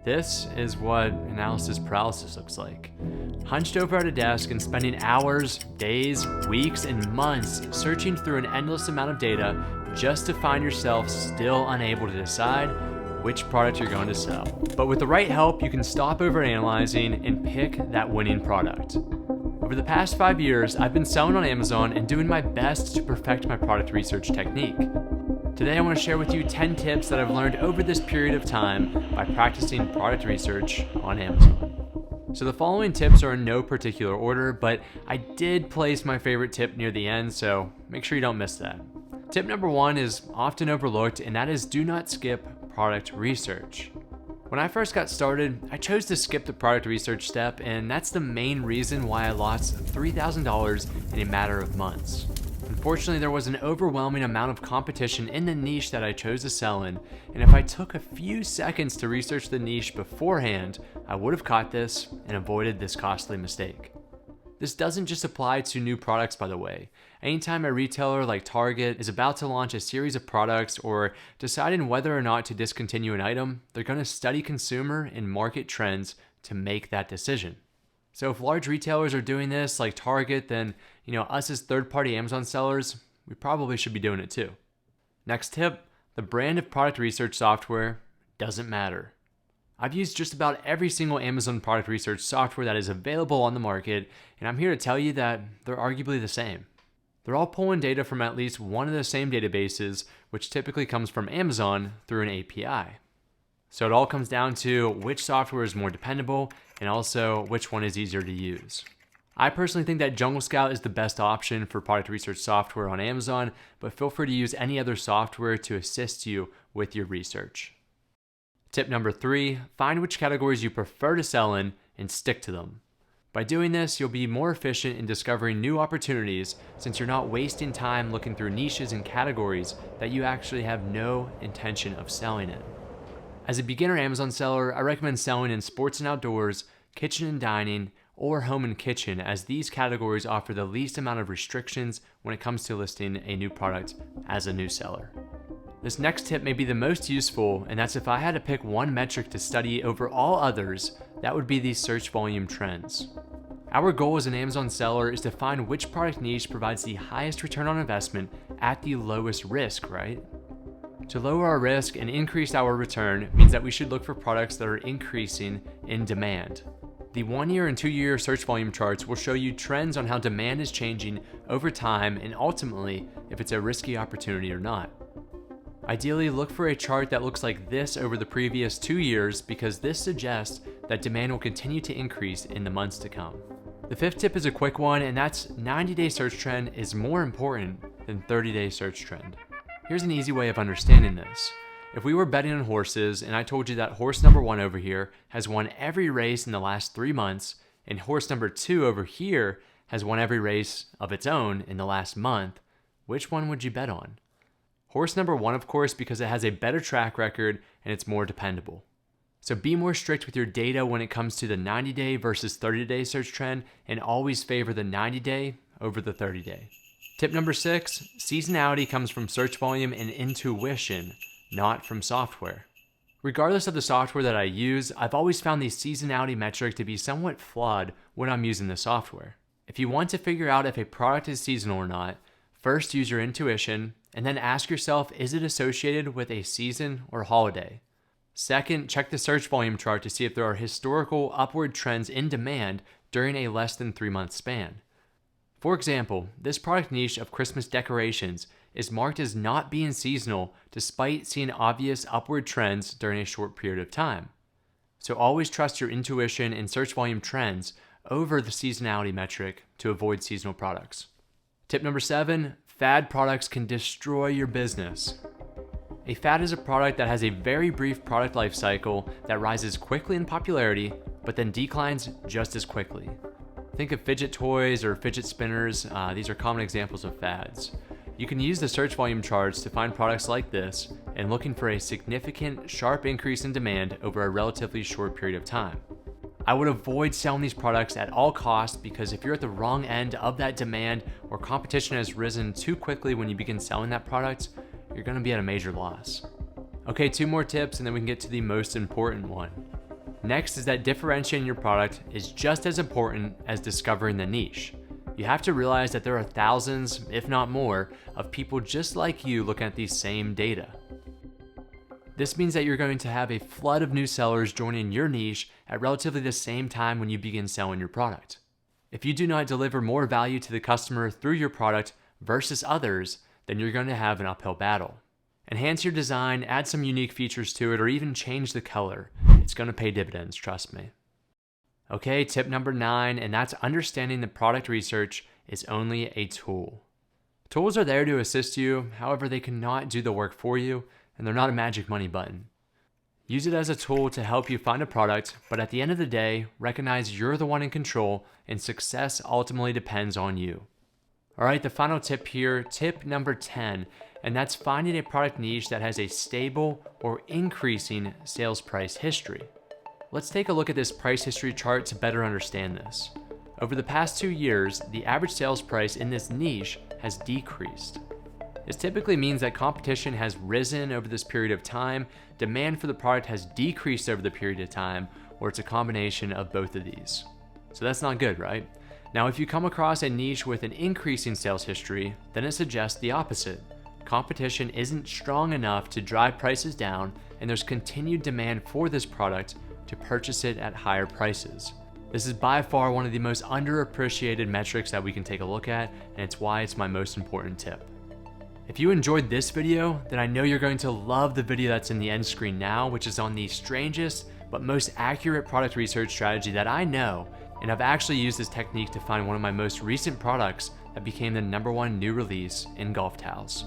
This is what analysis paralysis looks like. Hunched over at a desk and spending hours, days, weeks, and months searching through an endless amount of data just to find yourself still unable to decide which product you're going to sell. But with the right help, you can stop overanalyzing and pick that winning product. Over the past 5 years, I've been selling on Amazon and doing my best to perfect my product research technique. Today, I want to share with you 10 tips that I've learned over this period of time by practicing product research on Amazon. So the following tips are in no particular order, but I did place my favorite tip near the end, so make sure you don't miss that. Tip number 1 is often overlooked, and that is do not skip product research. When I first got started, I chose to skip the product research step, and that's the main reason why I lost $3,000 in a matter of months. Unfortunately, there was an overwhelming amount of competition in the niche that I chose to sell in, and if I took a few seconds to research the niche beforehand, I would have caught this and avoided this costly mistake. This doesn't just apply to new products, by the way. Anytime a retailer like Target is about to launch a series of products or deciding whether or not to discontinue an item, they're going to study consumer and market trends to make that decision. So if large retailers are doing this like Target, then us as third-party Amazon sellers, we probably should be doing it too. Next tip, the brand of product research software doesn't matter. I've used just about every single Amazon product research software that is available on the market, and I'm here to tell you that they're arguably the same. They're all pulling data from at least one of the same databases, which typically comes from Amazon through an API. So it all comes down to which software is more dependable and also which one is easier to use. I personally think that Jungle Scout is the best option for product research software on Amazon, but feel free to use any other software to assist you with your research. Tip number 3, find which categories you prefer to sell in and stick to them. By doing this, you'll be more efficient in discovering new opportunities since you're not wasting time looking through niches and categories that you actually have no intention of selling in. As a beginner Amazon seller, I recommend selling in sports and outdoors, kitchen and dining, or home and kitchen, as these categories offer the least amount of restrictions when it comes to listing a new product as a new seller. This next tip may be the most useful, and that's if I had to pick one metric to study over all others, that would be these search volume trends. Our goal as an Amazon seller is to find which product niche provides the highest return on investment at the lowest risk, right? To lower our risk and increase our return means that we should look for products that are increasing in demand. The 1-year and 2-year search volume charts will show you trends on how demand is changing over time and ultimately if it's a risky opportunity or not. Ideally, look for a chart that looks like this over the previous 2 years because this suggests that demand will continue to increase in the months to come. The 5th tip is a quick one, and that's 90-day search trend is more important than 30-day search trend. Here's an easy way of understanding this. If we were betting on horses and I told you that horse number 1 over here has won every race in the last 3 months and horse number 2 over here has won every race of its own in the last month, which one would you bet on? Horse number 1, of course, because it has a better track record and it's more dependable. So be more strict with your data when it comes to the 90-day versus 30-day search trend and always favor the 90-day over the 30-day. Tip number 6, seasonality comes from search volume and intuition, not from software. Regardless of the software that I use, I've always found the seasonality metric to be somewhat flawed when I'm using the software. If you want to figure out if a product is seasonal or not, first use your intuition and then ask yourself, is it associated with a season or holiday? Second, check the search volume chart to see if there are historical upward trends in demand during a less than 3-month span. For example, this product niche of Christmas decorations is marked as not being seasonal despite seeing obvious upward trends during a short period of time. So always trust your intuition and search volume trends over the seasonality metric to avoid seasonal products. Tip number 7, fad products can destroy your business. A fad is a product that has a very brief product life cycle that rises quickly in popularity, but then declines just as quickly. Think of fidget toys or fidget spinners. These are common examples of fads. You can use the search volume charts to find products like this and looking for a significant, sharp increase in demand over a relatively short period of time. I would avoid selling these products at all costs because if you're at the wrong end of that demand or competition has risen too quickly when you begin selling that product, you're going to be at a major loss. Okay, 2 more tips and then we can get to the most important one. Next is that differentiating your product is just as important as discovering the niche. You have to realize that there are thousands, if not more, of people just like you looking at these same data. This means that you're going to have a flood of new sellers joining your niche at relatively the same time when you begin selling your product. If you do not deliver more value to the customer through your product versus others, then you're going to have an uphill battle. Enhance your design, add some unique features to it, or even change the color. It's going to pay dividends, trust me. Okay, tip number 9, and that's understanding that product research is only a tool. Tools are there to assist you, however, they cannot do the work for you, and they're not a magic money button. Use it as a tool to help you find a product, but at the end of the day, recognize you're the one in control, and success ultimately depends on you. All right, the final tip here, tip number 10, and that's finding a product niche that has a stable or increasing sales price history. Let's take a look at this price history chart to better understand this. Over the past 2 years, the average sales price in this niche has decreased. This typically means that competition has risen over this period of time, demand for the product has decreased over the period of time, or it's a combination of both of these. So that's not good, right? Now, if you come across a niche with an increasing sales history, then it suggests the opposite. Competition isn't strong enough to drive prices down, and there's continued demand for this product to purchase it at higher prices. This is by far one of the most underappreciated metrics that we can take a look at, and it's why it's my most important tip. If you enjoyed this video, then I know you're going to love the video that's in the end screen now, which is on the strangest but most accurate product research strategy that I know, and I've actually used this technique to find one of my most recent products that became the #1 new release in golf towels.